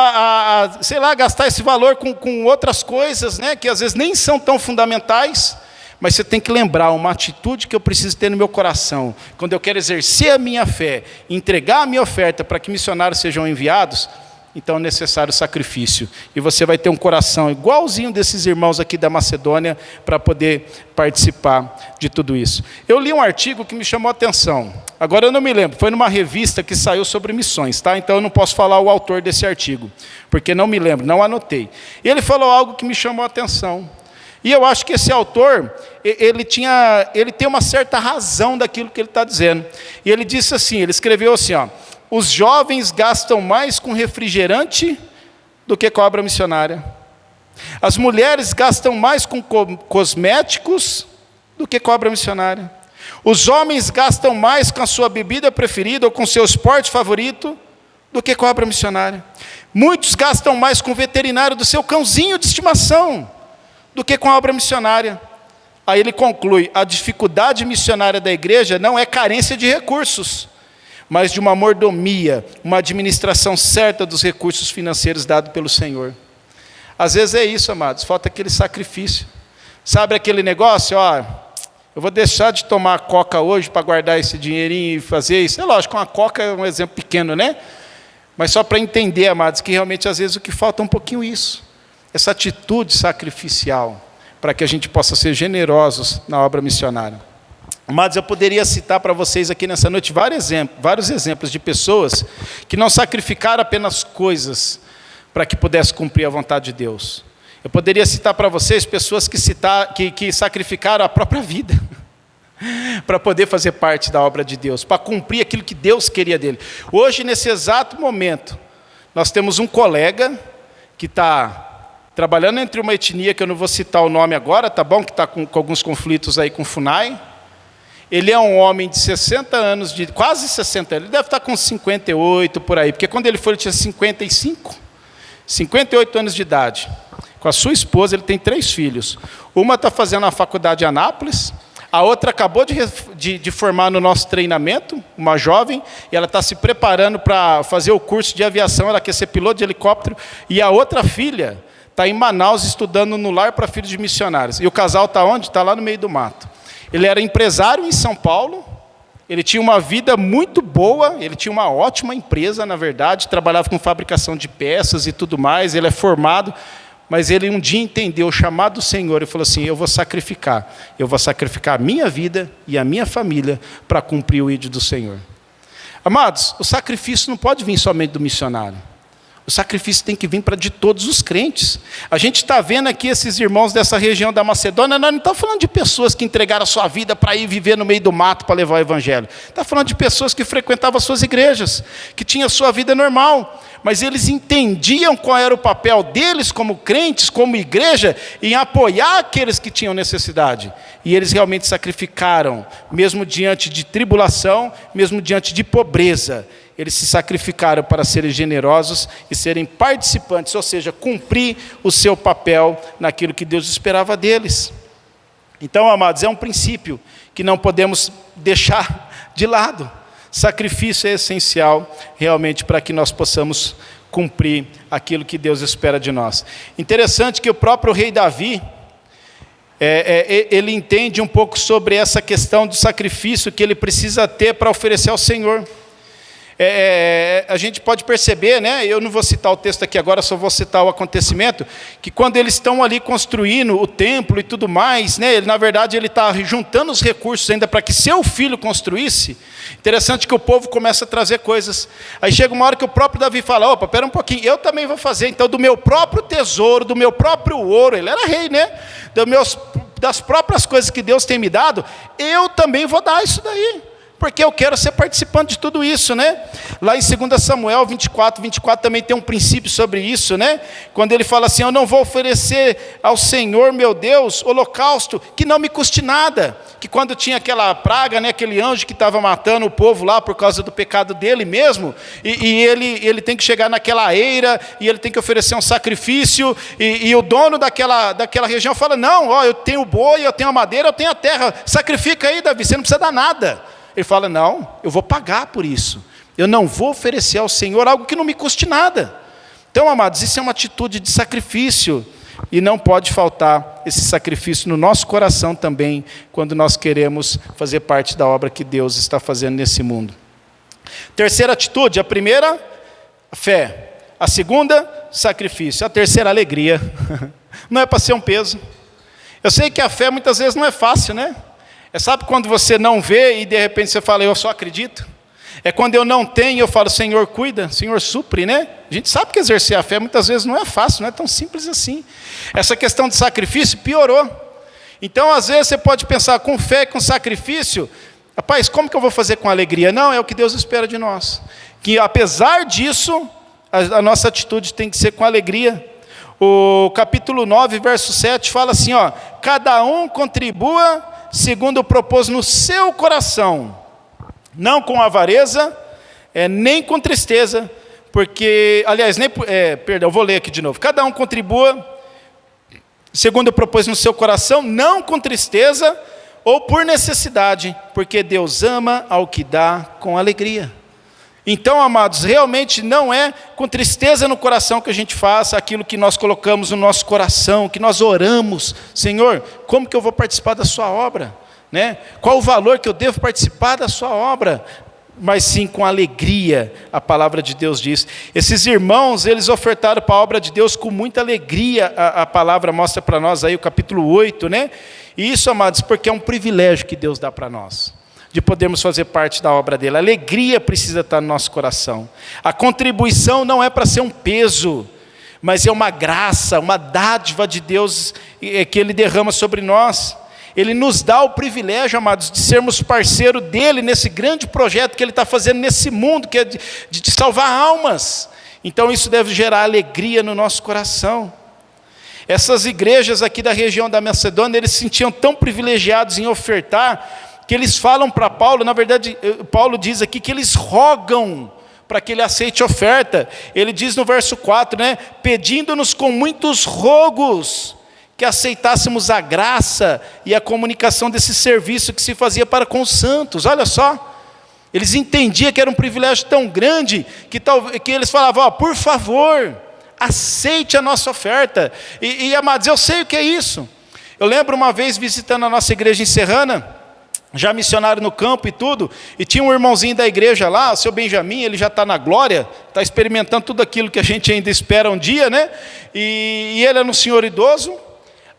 sei lá, gastar esse valor com outras coisas, né, que às vezes nem são tão fundamentais, mas você tem que lembrar uma atitude que eu preciso ter no meu coração, quando eu quero exercer a minha fé, entregar a minha oferta para que missionários sejam enviados, então é necessário sacrifício. E você vai ter um coração igualzinho desses irmãos aqui da Macedônia para poder participar de tudo isso. Eu li um artigo que me chamou a atenção. Agora eu não me lembro, foi numa revista que saiu sobre missões, tá? Então eu não posso falar o autor desse artigo, porque não me lembro, não anotei. E ele falou algo que me chamou a atenção. E eu acho que esse autor, ele tem uma certa razão daquilo que ele está dizendo. E ele disse assim, ele escreveu assim, ó, os jovens gastam mais com refrigerante do que com a obra missionária. As mulheres gastam mais com cosméticos do que com a obra missionária. Os homens gastam mais com a sua bebida preferida ou com seu esporte favorito do que com a obra missionária. Muitos gastam mais com o veterinário do seu cãozinho de estimação do que com a obra missionária. Aí ele conclui, a dificuldade missionária da igreja não é carência de recursos, mas de uma mordomia, uma administração certa dos recursos financeiros dados pelo Senhor. Às vezes é isso, amados, falta aquele sacrifício. Sabe aquele negócio, ó, eu vou deixar de tomar coca hoje para guardar esse dinheirinho e fazer isso. É lógico, uma coca é um exemplo pequeno, né? Mas só para entender, amados, que realmente às vezes o que falta é um pouquinho isso. Essa atitude sacrificial, para que a gente possa ser generosos na obra missionária. Mas eu poderia citar para vocês aqui nessa noite vários exemplos de pessoas que não sacrificaram apenas coisas para que pudesse cumprir a vontade de Deus. Eu poderia citar para vocês pessoas que sacrificaram a própria vida para poder fazer parte da obra de Deus, para cumprir aquilo que Deus queria dele. Hoje, nesse exato momento, nós temos um colega que está trabalhando entre uma etnia, que eu não vou citar o nome agora, tá bom? Que está com alguns conflitos aí com o FUNAI. Ele é um homem de 60 anos, quase 60 anos, ele deve estar com 58 por aí, porque quando ele foi, ele tinha 58 anos de idade. Com a sua esposa, ele tem 3 filhos. Uma está fazendo a faculdade em Anápolis, a outra acabou de formar no nosso treinamento, uma jovem, e ela está se preparando para fazer o curso de aviação, ela quer ser piloto de helicóptero, e a outra filha está em Manaus estudando no lar para filhos de missionários. E o casal está onde? Está lá no meio do mato. Ele era empresário em São Paulo, ele tinha uma vida muito boa, ele tinha uma ótima empresa, na verdade, trabalhava com fabricação de peças e tudo mais, ele é formado, mas ele um dia entendeu o chamado do Senhor e falou assim, eu vou sacrificar a minha vida e a minha família para cumprir o ídolo do Senhor. Amados, o sacrifício não pode vir somente do missionário. O sacrifício tem que vir para de todos os crentes. A gente está vendo aqui esses irmãos dessa região da Macedônia, nós não estamos falando de pessoas que entregaram a sua vida para ir viver no meio do mato para levar o evangelho. Está falando de pessoas que frequentavam as suas igrejas, que tinham a sua vida normal, mas eles entendiam qual era o papel deles como crentes, como igreja, em apoiar aqueles que tinham necessidade. E eles realmente sacrificaram, mesmo diante de tribulação, mesmo diante de pobreza. Eles se sacrificaram para serem generosos e serem participantes, ou seja, cumprir o seu papel naquilo que Deus esperava deles. Então, amados, é um princípio que não podemos deixar de lado. Sacrifício é essencial realmente para que nós possamos cumprir aquilo que Deus espera de nós. Interessante que o próprio rei Davi, ele entende um pouco sobre essa questão do sacrifício que ele precisa ter para oferecer ao Senhor. A gente pode perceber, né? Eu não vou citar o texto aqui agora, só vou citar o acontecimento, que quando eles estão ali construindo o templo e tudo mais, né? Na verdade ele está juntando os recursos ainda para que seu filho construísse. Interessante que o povo começa a trazer coisas. Aí chega uma hora que o próprio Davi fala, opa, pera um pouquinho, eu também vou fazer, então do meu próprio tesouro, do meu próprio ouro, ele era rei, né? Das próprias coisas que Deus tem me dado, eu também vou dar isso daí. Porque eu quero ser participante de tudo isso, né? Lá em 2 Samuel 24 também tem um princípio sobre isso, né? Quando ele fala assim, eu não vou oferecer ao Senhor, meu Deus, holocausto que não me custe nada. Que quando tinha aquela praga, né, aquele anjo que estava matando o povo lá por causa do pecado dele mesmo, e ele tem que chegar naquela eira, e ele tem que oferecer um sacrifício, e o dono daquela região fala, não, ó, eu tenho o boi, eu tenho a madeira, eu tenho a terra, sacrifica aí, Davi, você não precisa dar nada. Ele fala, não, eu vou pagar por isso. Eu não vou oferecer ao Senhor algo que não me custe nada. Então, amados, isso é uma atitude de sacrifício. E não pode faltar esse sacrifício no nosso coração também, quando nós queremos fazer parte da obra que Deus está fazendo nesse mundo. Terceira atitude, a primeira, fé. A segunda, sacrifício. A terceira, alegria. Não é para ser um peso. Eu sei que a fé muitas vezes não é fácil, né? Sabe quando você não vê e de repente você fala, eu só acredito? É quando eu não tenho, eu falo, Senhor cuida, Senhor supre, né? A gente sabe que exercer a fé muitas vezes não é fácil, não é tão simples assim. Essa questão de sacrifício piorou. Então, às vezes, você pode pensar, com fé, com sacrifício, rapaz, como que eu vou fazer com alegria? Não, é o que Deus espera de nós. Que apesar disso, a nossa atitude tem que ser com alegria. O capítulo 9, verso 7, fala assim, ó, cada um contribua segundo propôs no seu coração, não com avareza, nem com tristeza, porque, aliás, perdão, vou ler aqui de novo. Cada um contribua, segundo propôs no seu coração, não com tristeza ou por necessidade, porque Deus ama ao que dá com alegria. Então, amados, realmente não é com tristeza no coração que a gente faça aquilo que nós colocamos no nosso coração, que nós oramos, Senhor, como que eu vou participar da sua obra? Né? Qual o valor que eu devo participar da sua obra? Mas sim com alegria, a palavra de Deus diz. Esses irmãos, eles ofertaram para a obra de Deus com muita alegria, a palavra mostra para nós aí o capítulo 8, né? E isso, amados, porque é um privilégio que Deus dá para nós, de podermos fazer parte da obra dele. A alegria precisa estar no nosso coração. A contribuição não é para ser um peso, mas é uma graça, uma dádiva de Deus que ele derrama sobre nós. Ele nos dá o privilégio, amados, de sermos parceiro dele nesse grande projeto que ele está fazendo nesse mundo, que é de salvar almas. Então isso deve gerar alegria no nosso coração. Essas igrejas aqui da região da Macedônia, eles se sentiam tão privilegiados em ofertar, que eles falam para Paulo, na verdade, Paulo diz aqui que eles rogam para que ele aceite a oferta. Ele diz no verso 4, né? Pedindo-nos com muitos rogos que aceitássemos a graça e a comunicação desse serviço que se fazia para com os santos. Olha só, eles entendiam que era um privilégio tão grande, que eles falavam, ó, por favor, aceite a nossa oferta. E amados, eu sei o que é isso. Eu lembro uma vez visitando a nossa igreja em Serrana, já missionário no campo e tudo, e tinha um irmãozinho da igreja lá, o seu Benjamin, ele já está na glória, está experimentando tudo aquilo que a gente ainda espera um dia, né? E ele era um senhor idoso,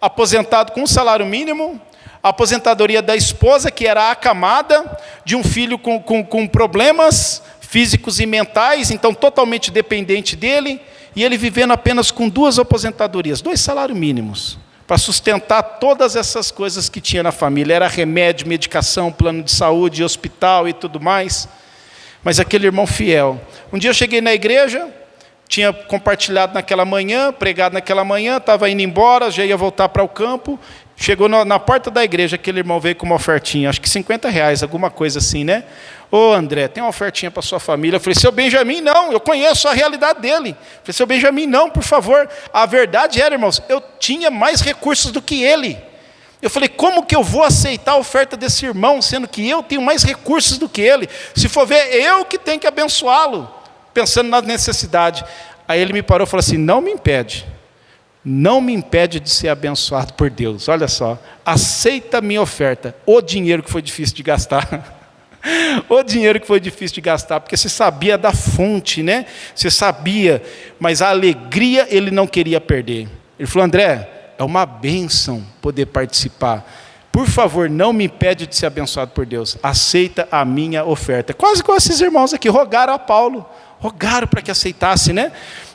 aposentado com um salário mínimo, a aposentadoria da esposa, que era acamada, de um filho com problemas físicos e mentais, então totalmente dependente dele, E ele vivendo apenas com 2 aposentadorias, 2 salários mínimos, para sustentar todas essas coisas que tinha na família. Era remédio, medicação, plano de saúde, hospital e tudo mais. Mas aquele irmão fiel. Um dia eu cheguei na igreja, tinha compartilhado naquela manhã, pregado naquela manhã, estava indo embora, já ia voltar para o campo. Chegou na porta da igreja, aquele irmão veio com uma ofertinha, acho que R$50, alguma coisa assim, né? Ô André, tem uma ofertinha para sua família. Eu falei, seu Benjamin, não, eu conheço a realidade dele. Eu falei, seu Benjamin, não, por favor. A verdade era, irmãos, eu tinha mais recursos do que ele. Eu falei, como que eu vou aceitar a oferta desse irmão, sendo que eu tenho mais recursos do que ele? Se for ver, eu que tenho que abençoá-lo, pensando na necessidade. Aí ele me parou e falou assim, não me impede de ser abençoado por Deus. Olha só, aceita a minha oferta. O dinheiro que foi difícil de gastar. O dinheiro que foi difícil de gastar, porque você sabia da fonte, né? Você sabia, mas a alegria ele não queria perder. Ele falou, André, é uma bênção poder participar. Por favor, não me impede de ser abençoado por Deus. Aceita a minha oferta. Quase como esses irmãos aqui rogaram a Paulo. Rogaram para que aceitasse, né?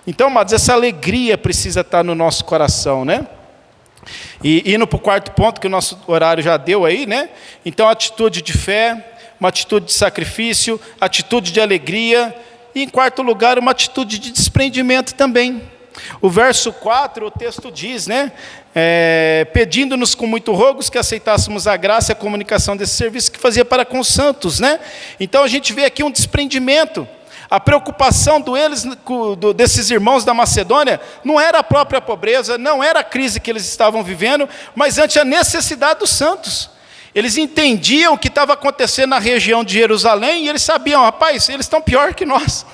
Então, amados, essa alegria precisa estar no nosso coração, né? E indo para o 4º ponto, que o nosso horário já deu aí, né? Então, atitude de fé, uma atitude de sacrifício, atitude de alegria, e em 4º lugar, uma atitude de desprendimento também. O verso 4, o texto diz, né? Pedindo-nos com muito rogos que aceitássemos a graça e a comunicação desse serviço que fazia para com os santos, né? Então, a gente vê aqui um desprendimento. A preocupação desses irmãos da Macedônia não era a própria pobreza, não era a crise que eles estavam vivendo, mas antes a necessidade dos santos. Eles entendiam o que estava acontecendo na região de Jerusalém e eles sabiam, rapaz, eles estão pior que nós.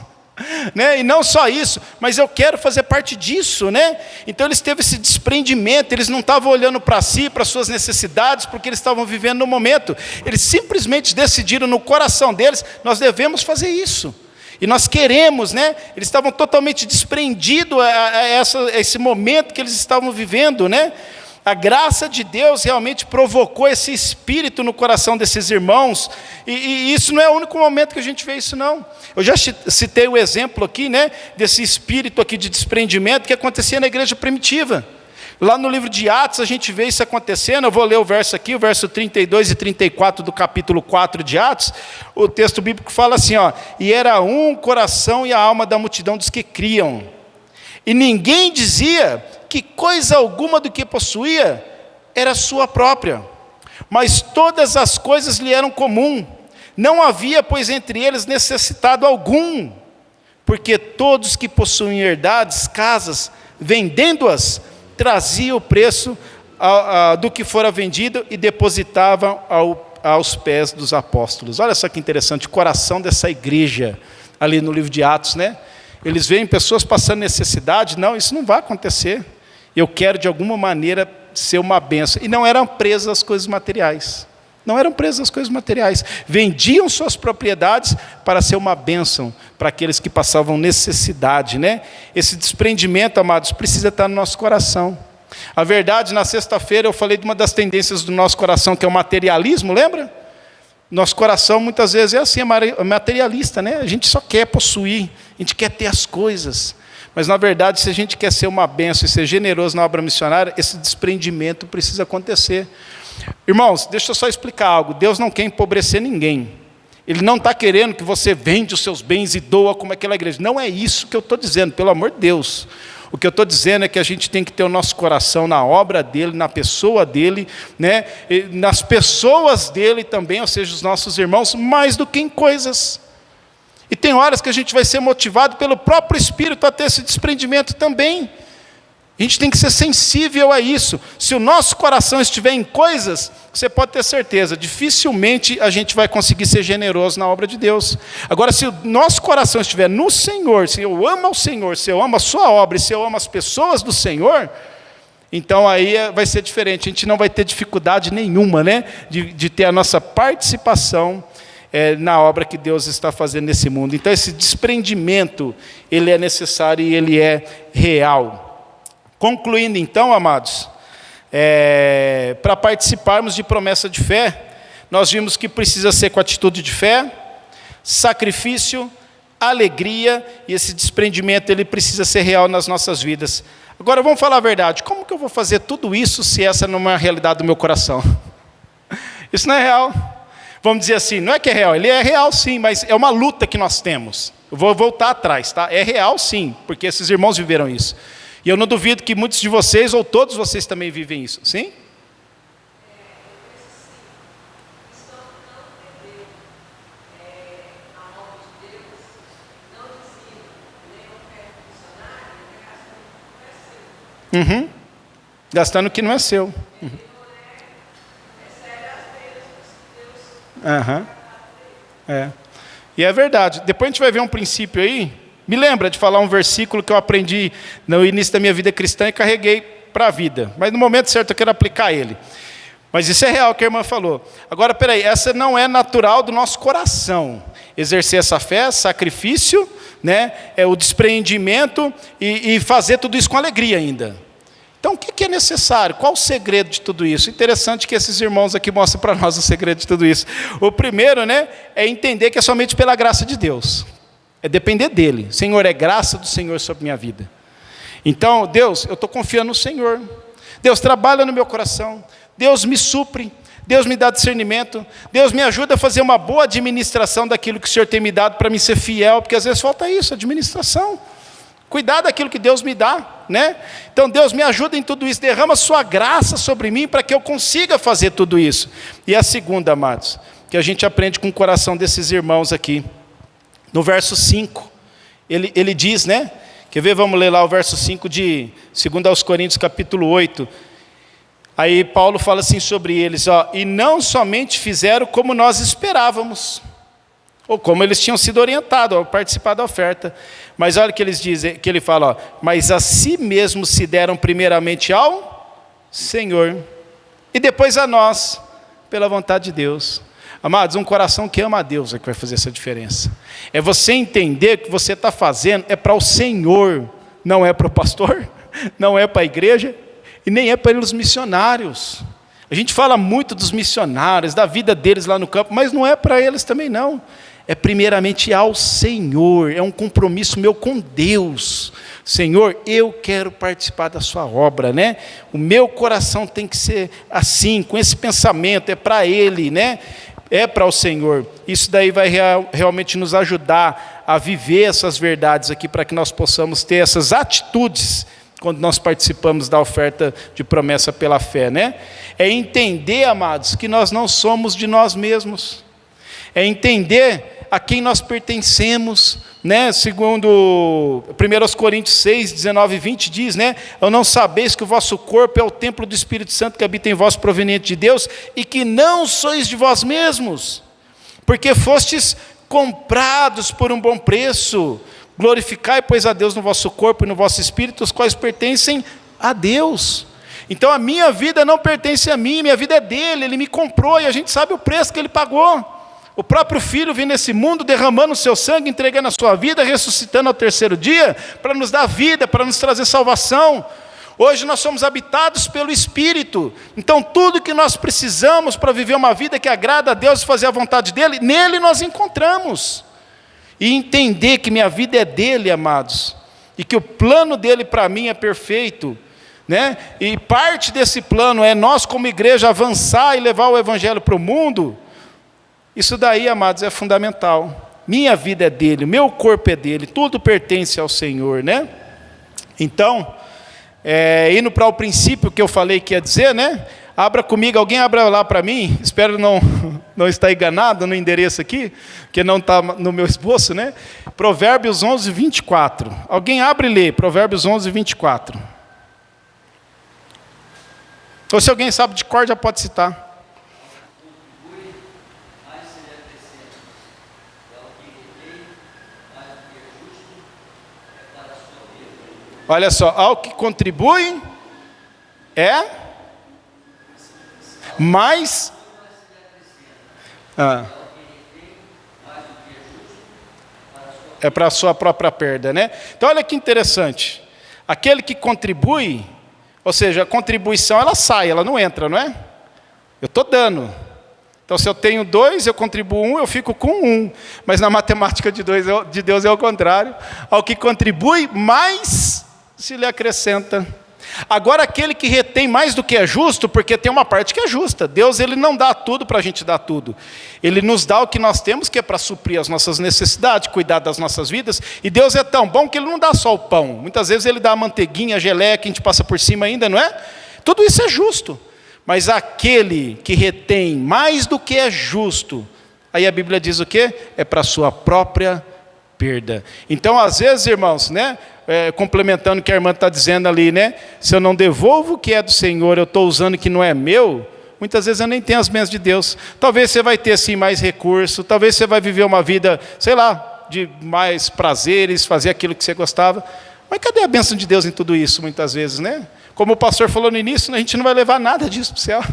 Né? E não só isso, mas eu quero fazer parte disso, né? Então eles teve esse desprendimento, eles não estavam olhando para si, para suas necessidades, porque eles estavam vivendo no momento. Eles simplesmente decidiram no coração deles, nós devemos fazer isso. E nós queremos, né? Eles estavam totalmente desprendidos a esse momento que eles estavam vivendo, né? A graça de Deus realmente provocou esse espírito no coração desses irmãos, e isso não é o único momento que a gente vê isso, não. Eu já citei o exemplo aqui, né? Desse espírito aqui de desprendimento que acontecia na igreja primitiva. Lá no livro de Atos a gente vê isso acontecendo. Eu vou ler o verso aqui, o verso 32 e 34 do capítulo 4 de Atos. O texto bíblico fala assim, ó, e era um coração e a alma da multidão dos que criam. E ninguém dizia que coisa alguma do que possuía era sua própria, mas todas as coisas lhe eram comum. Não havia, pois, entre eles necessitado algum, porque todos que possuem herdades, casas, vendendo-as, trazia o preço do que fora vendido e depositava aos pés dos apóstolos. Olha só que interessante, o coração dessa igreja, ali no livro de Atos, né? Eles veem pessoas passando necessidade, não, isso não vai acontecer. Eu quero de alguma maneira ser uma bênção. E não eram presas às coisas materiais. Não eram presas às coisas materiais. Vendiam suas propriedades para ser uma bênção para aqueles que passavam necessidade, né? Esse desprendimento, amados, precisa estar no nosso coração. A verdade, na sexta-feira eu falei de uma das tendências do nosso coração, que é o materialismo, lembra? Nosso coração muitas vezes é assim, é materialista, né? A gente só quer possuir, a gente quer ter as coisas. Mas, na verdade, se a gente quer ser uma bênção e ser generoso na obra missionária, esse desprendimento precisa acontecer. Irmãos, deixa eu só explicar algo. Deus não quer empobrecer ninguém. Ele não está querendo que você vende os seus bens e doa como aquela igreja. Não é isso que eu estou dizendo, pelo amor de Deus. O que eu estou dizendo é que a gente tem que ter o nosso coração na obra dele, na pessoa dele, né? E nas pessoas dele também, ou seja, os nossos irmãos, mais do que em coisas. E tem horas que a gente vai ser motivado pelo próprio Espírito a ter esse desprendimento também. A gente tem que ser sensível a isso. Se o nosso coração estiver em coisas, você pode ter certeza, dificilmente a gente vai conseguir ser generoso na obra de Deus. Agora, se o nosso coração estiver no Senhor, se eu amo ao Senhor, se eu amo a sua obra, e se eu amo as pessoas do Senhor, então aí vai ser diferente. A gente não vai ter dificuldade nenhuma, né, de ter a nossa participação na obra que Deus está fazendo nesse mundo. Então esse desprendimento, ele é necessário e ele é real. Concluindo então, amados, para participarmos de promessa de fé, nós vimos que precisa ser com atitude de fé, sacrifício, a alegria, e esse desprendimento ele precisa ser real nas nossas vidas. Agora vamos falar a verdade, como que eu vou fazer tudo isso se essa não é a realidade do meu coração? Isso não é real. Vamos dizer assim, não é que é real, ele é real sim, mas é uma luta que nós temos. Eu vou voltar atrás, tá? É real sim, porque esses irmãos viveram isso. E eu não duvido que muitos de vocês, ou todos vocês também vivem isso, sim? Uhum. Gastando o que não é seu. Uhum. Uhum. É. E é verdade. Depois a gente vai ver um princípio aí. Me lembra de falar um versículo que eu aprendi no início da minha vida cristã e carreguei para a vida. Mas no momento certo eu quero aplicar ele. Mas isso é real que a irmã falou. Agora, peraí, essa não é natural do nosso coração. Exercer essa fé, sacrifício, né, é o despreendimento e fazer tudo isso com alegria ainda. Então, o que é necessário? Qual o segredo de tudo isso? Interessante que esses irmãos aqui mostram para nós o segredo de tudo isso. O primeiro, né, é entender que é somente pela graça de Deus. É depender dele. Senhor, é graça do Senhor sobre minha vida. Então, Deus, eu estou confiando no Senhor. Deus trabalha no meu coração. Deus me supre. Deus me dá discernimento. Deus me ajuda a fazer uma boa administração daquilo que o Senhor tem me dado para me ser fiel, porque às vezes falta isso, administração. Cuidar daquilo que Deus me dá, né? Então Deus me ajuda em tudo isso, derrama sua graça sobre mim para que eu consiga fazer tudo isso. E a segunda, amados, que a gente aprende com o coração desses irmãos aqui, no verso 5, ele diz, né? Quer ver? Vamos ler lá o verso 5 de 2 aos Coríntios, capítulo 8. Aí Paulo fala assim sobre eles, ó, e não somente fizeram como nós esperávamos, ou como eles tinham sido orientados ao participar da oferta. Mas olha o que eles dizem, que ele fala, ó, mas a si mesmos se deram primeiramente ao Senhor, e depois a nós, pela vontade de Deus. Amados, um coração que ama a Deus é que vai fazer essa diferença. É você entender que o que você está fazendo é para o Senhor, não é para o pastor, não é para a igreja, e nem é para os missionários. A gente fala muito dos missionários, da vida deles lá no campo, mas não é para eles também não. É primeiramente ao Senhor, é um compromisso meu com Deus. Senhor, eu quero participar da sua obra, né? O meu coração tem que ser assim, com esse pensamento, é para Ele, né? É para o Senhor. Isso daí vai realmente nos ajudar a viver essas verdades aqui, para que nós possamos ter essas atitudes quando nós participamos da oferta de promessa pela fé, né? É entender, amados, que nós não somos de nós mesmos. É entender a quem nós pertencemos, né? Segundo 1 Coríntios 6, 19 e 20 diz, né? Ou não sabeis que o vosso corpo é o templo do Espírito Santo que habita em vós, proveniente de Deus, e que não sois de vós mesmos, porque fostes comprados por um bom preço. Glorificai, pois, a Deus no vosso corpo e no vosso espírito, os quais pertencem a Deus. Então a minha vida não pertence a mim, minha vida é dele, ele me comprou, e a gente sabe o preço que ele pagou. O próprio Filho vem nesse mundo derramando o seu sangue, entregando a sua vida, ressuscitando ao terceiro dia, para nos dar vida, para nos trazer salvação. Hoje nós somos habitados pelo Espírito, então tudo que nós precisamos para viver uma vida que agrada a Deus e fazer a vontade dEle, nele nós encontramos. E entender que minha vida é dEle, amados, e que o plano dEle para mim é perfeito, né? E parte desse plano é nós como igreja avançar e levar o Evangelho para o mundo. Isso daí, amados, é fundamental. Minha vida é dele, meu corpo é dele, tudo pertence ao Senhor, né? Então, indo para o princípio que eu falei que ia dizer, né? Abra comigo, alguém abra lá para mim, espero não estar enganado no endereço aqui, que não está no meu esboço, né? Provérbios 11, 24. Alguém abre e lê, Provérbios 11, 24. Ou se alguém sabe de cor, já pode citar. Olha só, ao que contribui mais é para a sua própria perda, né? Então olha que interessante. Aquele que contribui, ou seja, a contribuição ela sai, ela não entra, não é? Eu estou dando. Então, se eu tenho 2, eu contribuo 1, eu fico com 1. Mas na matemática de Deus é o contrário. Ao que contribui, mais se lhe acrescenta. Agora, aquele que retém mais do que é justo, porque tem uma parte que é justa. Deus, ele não dá tudo para a gente dar tudo. Ele nos dá o que nós temos, que é para suprir as nossas necessidades, cuidar das nossas vidas. E Deus é tão bom que ele não dá só o pão. Muitas vezes ele dá a manteiguinha, a geleia, que a gente passa por cima ainda, não é? Tudo isso é justo. Mas aquele que retém mais do que é justo, aí a Bíblia diz o quê? É para a sua própria perda. Então, às vezes, irmãos, né? Complementando o que a irmã está dizendo ali, né? Se eu não devolvo o que é do Senhor, eu estou usando o que não é meu, muitas vezes eu nem tenho as bênçãos de Deus. Talvez você vai ter assim mais recurso, talvez você vai viver uma vida, sei lá, de mais prazeres, fazer aquilo que você gostava. Mas cadê a bênção de Deus em tudo isso, muitas vezes, né? Como o pastor falou no início, a gente não vai levar nada disso para o céu.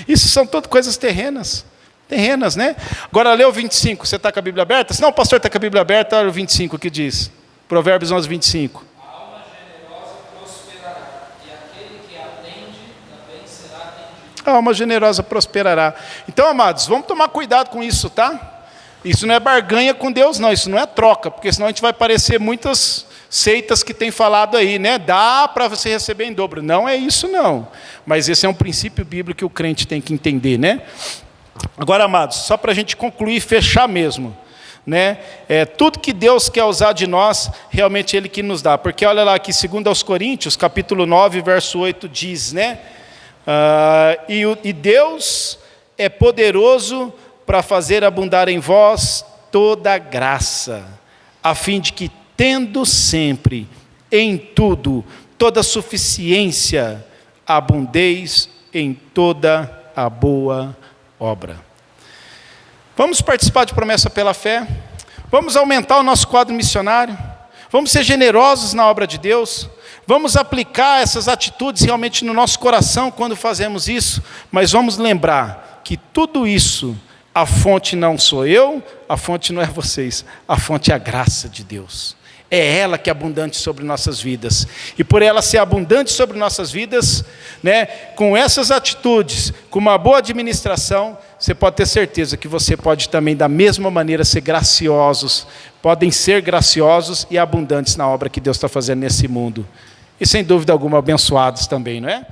Isso são todas coisas terrenas. Terrenas, né? Agora lê o 25, você está com a Bíblia aberta? Se não, o pastor está com a Bíblia aberta, olha o 25 que diz. Provérbios 11, 25. A alma generosa prosperará, e aquele que atende também será atendido. A alma generosa prosperará. Então, amados, vamos tomar cuidado com isso, tá? Isso não é barganha com Deus, não. Isso não é troca, porque senão a gente vai parecer muitas seitas que tem falado aí, né? Dá para você receber em dobro. Não é isso, não. Mas esse é um princípio bíblico que o crente tem que entender, né? Agora, amados, só para a gente concluir e fechar mesmo, né? Tudo que Deus quer usar de nós, realmente Ele que nos dá. Porque olha lá que 2 aos Coríntios, capítulo 9, verso 8, diz, né? E Deus é poderoso para fazer abundar em vós toda graça, a fim de que, tendo sempre, em tudo, toda suficiência, abundeis em toda a boa obra. Vamos participar de Promessa pela Fé, vamos aumentar o nosso quadro missionário, vamos ser generosos na obra de Deus, vamos aplicar essas atitudes realmente no nosso coração quando fazemos isso, mas vamos lembrar que tudo isso, a fonte não sou eu, a fonte não é vocês, a fonte é a graça de Deus. É ela que é abundante sobre nossas vidas. E por ela ser abundante sobre nossas vidas, né, com essas atitudes, com uma boa administração, você pode ter certeza que você pode também, da mesma maneira, ser graciosos, podem ser graciosos e abundantes na obra que Deus está fazendo nesse mundo. E sem dúvida alguma, abençoados também, não é?